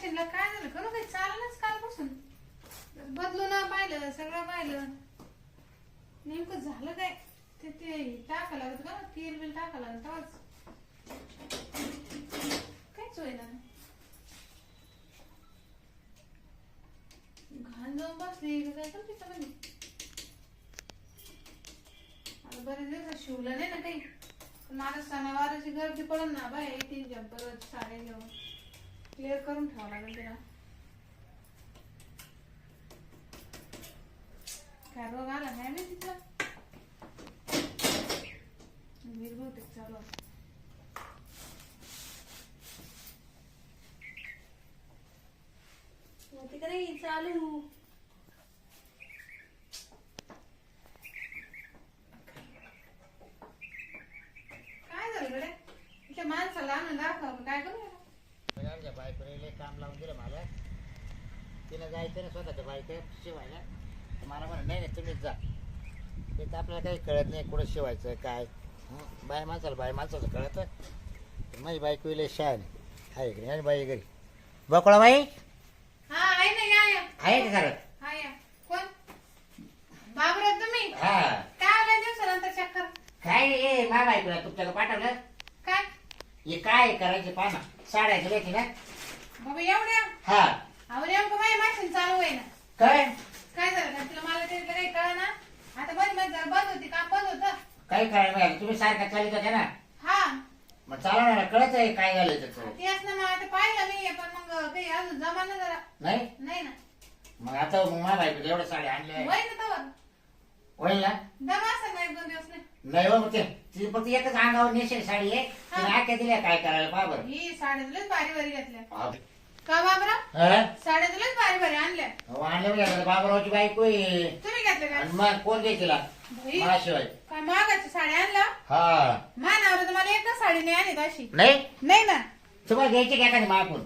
मशीनला काय झालं खरं काही चाललंच कालपासून बदलून पाहिलं सगळं पाहिलं नेमकं झालं काय ते टाका लागत का तेल बिल टाका लागत काहीच होईना घाण जाऊन बसली काय करते का आता बरेच दिवस शिवलं नाही ना काही माझ्या सणावाराची गर्दी पडून ना बाय येतील जम्पर साड्या घेऊन क्लिअर करून ठेवावं लागेल तिला काय रोग आला नाही मी तिथला बहुतेक चालू तिकडे चालू काय झालं कडे तिच्या माणसाला आणून दाखव काय करू बायकोला काम लावून दिलं मला तिनं जायचं ना स्वतःच्या बायका शिवायला मला म्हणा नाही नाही तुम्हीच जा ते तर आपल्याला काही कळत नाही कुठं शिवायचं काय बाय माणसाचं कळत माझी बायको इले शान आहे घरी आणि बाई घरी बकोळा बाई हा आहे ना या आहे का खरं हा या कोण बाबराव तुम्ही हा काय आल्या दिवसानंतर चक्कर काय रे मा बायकोला तुमच्याकडे पाठवलं काय हे काय करायचे पाना साड्या घ्यायची ना बाबा एवढ्या हा अहो नेमकं माझी मशीन चालू आहे ना काय काय झालं का तुला मला ते काही कळ ना आता बंद जरा बंद होती काम बंद होतं काही करायला मिळालं तुम्ही सारखा चालित होत्या ना हा मग चालवणार ना कळत आहे काय झालं त्याचं तेच ना मग आता पाहिलं मी पण मग काही अजून जमाना जरा नाही नाही ना मग आता मग मा बायको एवढ्या साड्या आणल्या होय ना तवर होईल ना दमा असं नाही 1-2 दिवस नाही नाही हो मग ते ती फक्त एकच अंगावर नेसेल साडी आहे तिने आख्या दिल्या काय करायला पहा बरं ही साड्या तुलाच भारी भारी घेतल्या हा. का बाबरा हा? साड्या तुलाच भारी भारी आणल्या अहो, आणलं म्हणजे बाबरावची बायको आहे तुम्ही घेतल्या का आणि मग कोण घे तिला भाई, मला शिवाय काय महागाची साड्या आणल्या हा मानावर तुम्हाला एकच साडी नाही आणली अशी नाही नाही ना तुम्हाला घ्यायची काय का मागून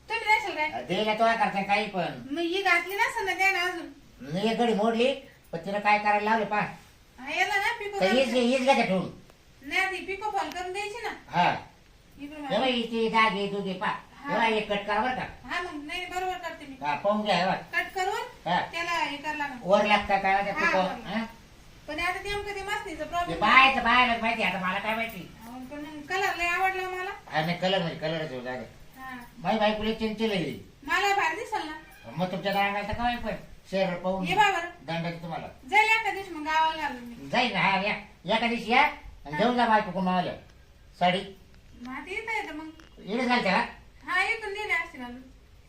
तुम्ही द्याल काय दिला तो करता काही पण मग ही घातली नसेल ना काय ना अजून मी एक घडी मोडली पण तिला काय करायला लावले पहा हा, याला ना पिको तर हीच घ्या ठेवून नाही ती पिको फॉल करून द्यायची ना हा इकडे तेव्हा मला. हिची दागे दुगे पा तेव्हा एक कट करा बरं का हा मग नाही बरोबर करते मी हा पाहून घ्या हे बघ. कट करून हा. त्याला हे करायला लागेल. वर लागता काय माहिती हा, पिको वर. हा? पण आता नेमकं ते मस्तीचं ते प्रॉब्लेम बायचं बायला माहिती आता मला काय माहिती पण कलर लय आवडला मला आणि कलर म्हणजे कलरच होऊ जागे हा माझी बायकोला चिंचेल आहे मला भारी दिसल ना मग तुमच्या गावाला तर काय पण शहर पाहून ये बाबर दंड तुम्हाला जाईल एका दिवशी मग गावाला घालून मी जाईल ना हा या एका दिवशी या आणि घेऊन जा बायको कुमावल्या साडी माहिती येत येतं मग इकडे झाल त्याला हा इथून नेले असते घालून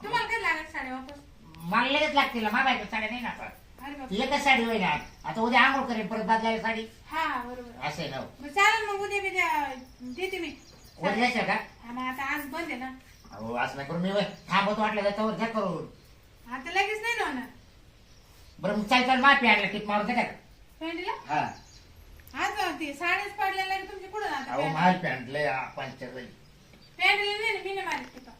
तुम्हाला काय लागत साड्या वापस मला लगेच लागतील ना मा बायको साड्या नाही ना आता अरे बाप ती एकच साडी होईल आता उद्या आंघोळ करेन परत बदलायला साडी हा बरोबर असं आहे ना मग चालेल मग उद्या बिद्या देते मी उद्याच का हा मग आता आज बंद आहे ना अहो असं नाही करून मी थांबत वाटलं त्याच्यावर घ्या करून आता लगेच नाही ना होणार बरं मग चाल माफी आणलं टिप मारून द्या का पॅन्टला हा आज ते साडेच पडलेला तुम्ही पुढे अहो जाता माल पॅन्ट लय पंचर जाईल पॅन्टला नाही ना मी नाही मारत तिथं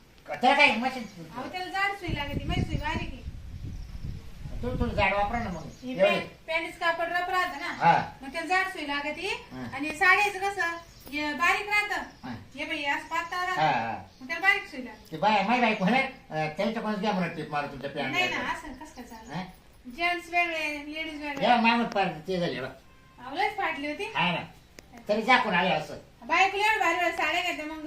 त्याला काय मशीन अहो त्याला जाड सुई लागते माझी सुई बारीक आहे तुम्ही थोडी झाड वापरा ना मग हे एवढे पॅन्टच कापड रफ राहतं ना हा मग त्याला जाड सुई लागते हा. आणि साडीचं कसं हे बारीक राहतं हा. हे बाई असं पातळ हा राहतं हा मग त्याला बारीक सुई लागते ते बाय माय बायको आहे त्यांच्याकडूनच घ्या म्हणा टिप मारू तुमच्या नाही ना पॅन्ट असं कसं काय चाललं जेंट्स वेगळे लेडीज वेगळे या मागून पार ते झाले बा आवलंच फाटली होती हा ना तरी जाकून आले असं बायकोला एवढं भारी भारी साड्या घेते मग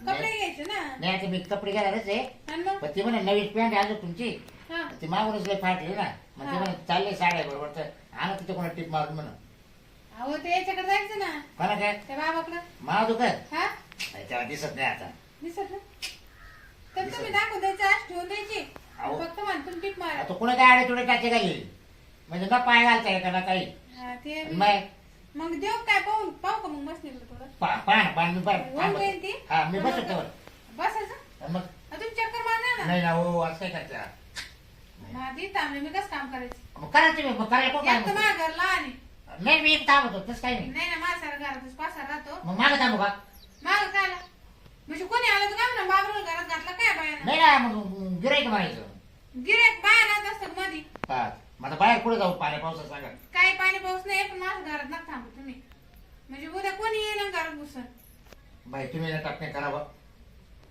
कपडे घ्यायचे ना नाही आता मी कपडे घालायलाच आहे आणि मग पण ती म्हणे नवीन पॅन्ट आहे अजून तुमची हा ती मागूनच लय फाटली ना मग ते हा. म्हणे चालले साड्या बरोबर तर आणा तिच्या कोणा टिप मारून म्हणा अहो ते याच्याकडे जायचं ना मला काय त्या बाबाकडं मा दुखत हा त्याला दिसत नाही आता दिसत ना तर तुम्ही दाखवून द्यायचं आज ठेवून द्यायची अहो. फक्त म्हणतो टिप मारा आता कुणा काय आडे तुडे टाचे घाली म्हणजे ना पाय घालताय का ना काही हा, ते मग मग देऊ काय पाहू का मग मस्त थोडं पान मी होऊन जाईल ती हा मी बसतो बसायचं मग तुम्ही चक्कर मारणार ना नाही ना हो असं काय करता माझी थांबले मी कसं काम करायचं मग करा तुम्ही मग करायला कोण एक तर काय माझ्या घर लहान आहे नाही मी एक थांबतो तसं काही नाही नाही ना माझ्या सारा घरातच पासा राहतो मग मागं थांबू का माग काय आला म्हणजे कोणी आलं तर काय म्हणा बाबरोल घरात घातला काय बाया नाही ना मग गिरायक म्हणायचं गिरेक बाहेर राहत असतात मधी हा मग आता बाहेर कुठे जाऊ पाण्या पावसात सांगा काही पाणी पाऊस नाही पण माझ्या घरात नका थांबू तुम्ही म्हणजे उद्या कोणी येईल आणि घरात घुसन बाई तुम्ही ना टाकणे करा बा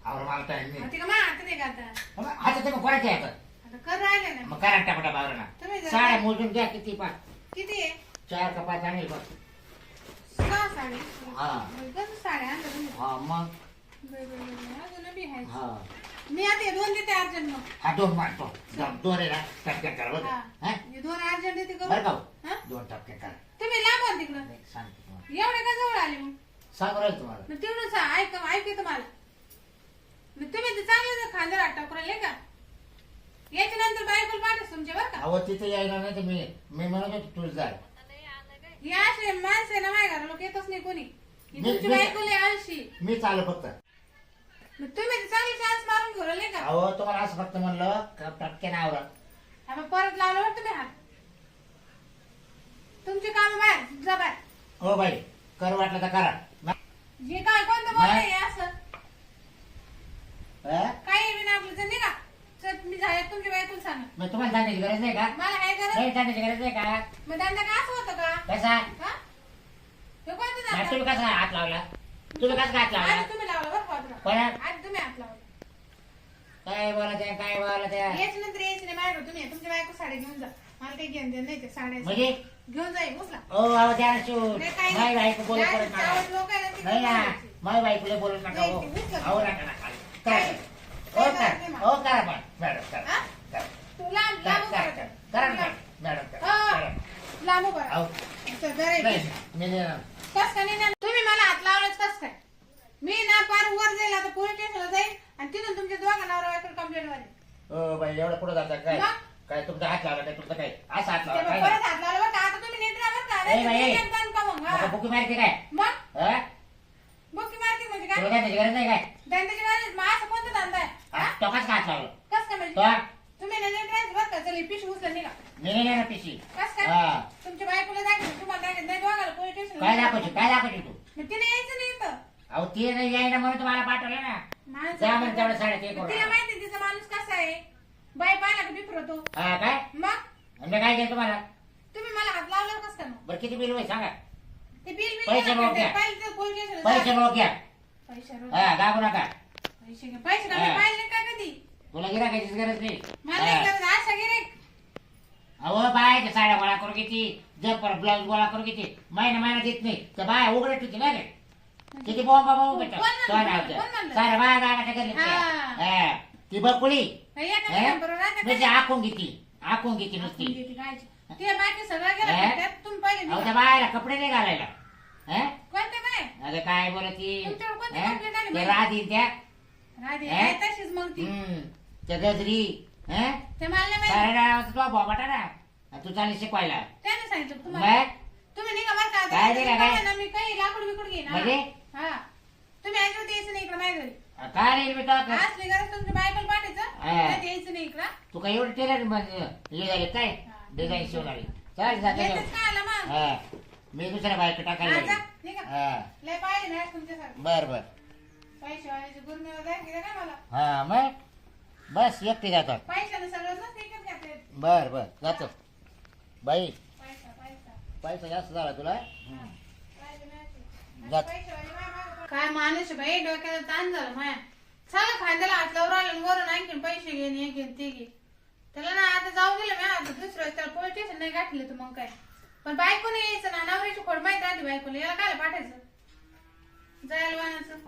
आवरा मला टाइम नाही ते का मा आता ते का आता आता तुम्ही कोणाचे आता आता कर राहिले ना मग करा टापटा बावरा तुम्ही जरा- साड्या मोजून घ्या किती पा किती आहे 4 का 5 आणेल बघ 6 साडी हा. कसं साड्या आणलं तुम्ही हा मग अजून बी आहे हा मी आता हे 2 देते अर्जंट मग हा 2 मारतो 2 रे ना टपक्यात करा बरं हा. हा हे 2 अर्जंट देते करू बरं का हा? 2 टपक्यात करा तुम्ही लांब आहात तिकडं नाही, सांगतो तुम्हाला एवढे का जवळ आले मग सांगू राहील तुम्हाला मग तेवढं ऐक येतं मला मग तुम्ही तर चांगलं खांद्यावर अटक करायला का याच्या नंतर बायकोल पाठच तुमच्या बरं का अहो तिथे यायला नाही तर मी म्हणत होतो तुला जाय या असे माणसं आहे ना माझ्या घरा लोक येतच नाही कोणी ही मी- तुमची मी- बायकोल आळशी मी चालू फक्त मग तुम्ही तर चांगली चान्स मारून घेऊ राहिले का अहो तुम्हाला असं फक्त म्हणलं का टपक्याने आवरा हा, मग परत लावलं वाटतं तुम्ही हात तुमची काम बाहेर जा बाहेर हो बाई कर वाटलं तर करा हे काय कोणतं बोल आहे असं हा? काही बी ना आपलं जण का चल मी झाले तुमची बायकोल सांगा मग तुम्हाला जाण्याची गरज नाही का मला काय गरज नाही जाण्याची गरज नाही का मग धंदा का असं होतं का कसा हा? हे कोणतं नाही, धंदा? तुम्ही कसा हात लावला तुम्ही कसा हात लावला आज तुम्ही लावला बरं का वाटलं. परत आज तुम्ही हात लावला काय बोला त्या काय बोला त्या याच नंतर यायचं नाही माझ्याकडे तुम्ही तुमची बायको साडी घेऊन जा मला काही घेऊन देणं नाही ते साड्या म्हणजे घेऊन जाईल उचला ओ अहो द्या शूट नाही, काही माय नाही. बायको बोलत ज्या- परत ज्यावर नका लोक आहे ना, ते नाही ना घेऊन जायचे. माय बायकोला बोलत नका नाही, हो ते उचलत अहो नाही. नका नका काय? करा हो काय करा करते मग? हो करा पण मॅडम करा हा? करा तू लांब करा लांब करा उभा करा राहा. करा मॅडम करा हा. करा लांब उभा राहा. अहो असं जरा नाही इथे. मी नाही येणार. कस काय नाही ना? तुम्ही मला हात लावलंच कस काय मी ना पार वर जाईल आता पोलीस स्टेशनला जाईल आणि तिथून तुमच्या दोघांना बायकोला कंप्लेंट मारेल ओ बाई एवढं पुढे जाता काय मग? काय तुमचा हात लावला काय तुमचं काय असा हात ते लावला मग काय परत हात लावला बरं का आता तुम्ही नीट राहा बरं का ए बाई, नाही तर तुम्ही एक का मग हा. बुकी मारते काय मग हा? बुकी मारती म्हणजे तुला काय जाण्याची गरज नाही काय धंद्याची गरज मग असं कोणतं धंदा आहे हा? तो कसा हात लावला कस काय म्हणजे तो तुम्ही ना नीट राहायचं बरं का चल पिशवी उचला निघा मी नाही येणार पिशी कस काय हा तुमच्या बायकोला दाखवलं तुम्हाला दाखवलं नाही दोघाला पोलीस स्टेशनला काय दाखवते काय दाखवते तू मग तिला यायचं नाही इथं अहो ते नाही यायला म्हणून तुम्हाला पाठवलं ना माणसं- जा म्हणून तेवढं 3.5 मग तिला माहिती तिचा माणूस कसा आहे बाई पाहिला का बिफरतो हा काय मग आणि काय केलं तुम्हाला तुम्ही मला हात लावला कसं काय मग बरं किती बिल होईल सांगा ते बिल पैसे भाऊ घ्या. पहिले पोलीस स्टेशनला पैसे जा. भाऊ घ्या पैसे हा गाबू नका पैसे घ्या. पैसे का हा. मी पाहिले का कधी तुला गिराकायचीच गरज नाही मला हा. नाही गरज आशा गिरेक अहो बाय ते साड्या गोळा करून घेते जम्पर ब्लाऊज गोळा करून घेते महिना देत नाही तर बाय उघडत होती ना रे किती बोंबा बोंब कोण भेटत म्हणलं? कोण म्हणलं? साऱ्या बाय गावाच्या घरी हा. ती बकुळी एका हा? बरोबर राहते का? म्हणजे आखून घेती आखून घेती नुसती आपण घेते गायची. ते बाकी सगळं गेलं हा? त्यात तुम्ही पहिले अहो त्या निघा. बायला कपडे नाही घालायला हा? कोणते बाय अगं काय बोलती तुमच्यावर कोणती हा? complaint आली ते बाई? राहतील त्या राधे हा? आहे तशीच मग ती त्या गजरी हा? ते मला नाही माहिती. साऱ्या नावाचा तुला बोबाटा ना आणि तू चालली शिकवायला त्याने सांगितलं तुम्हाला मग तुम्ही निघा बरं का काय तुम्ही निघा, काय? बघा ना, मी काही लाकूड बिकूड घेईन हा. म्हणजे? हा तुम्ही अजिबात यायचं नाही इकडं माझ्या घरी काय रे मी तो असली गरज तुमच्या बायबल पाठायचं हा. नाही यायचं नाही इकडं तू काय एवढं टेलर हे झाले काय हा. डिझाईन शिवणारी चाल जाते येतच का आला मग हा मी दुसऱ्या बायक टाकायला हा, जा, लागली. निघा. हा लय पाहिजे ना तुमच्यासारखं बर बर पैसे वाल्याचे गुरमेला दाखवले का मला हा मग बस एकटी जातात पैशाने सगळं ना विकत घेते बर बर जातो बाई पैसा पैसा पैसा जास्त झाला तुला पाहिजे नाही. जात. पैशावाले माय मागं- काय माणूस आहे बाई डोक्याला ताण झाला माया चला खांद्याला हात लावून राहिले आणि वरून आणखीन पैसे घे हे घे ते घे त्याला ना आता जाऊ गेलं मी आता दुसरं त्याला पोलीस स्टेशन नाही गाठले तर मग काय पण बायकोने यायचं ना नवऱ्याची खोड माहित राहते बायकोला याला काय पाठायचं जायला वाहनाचं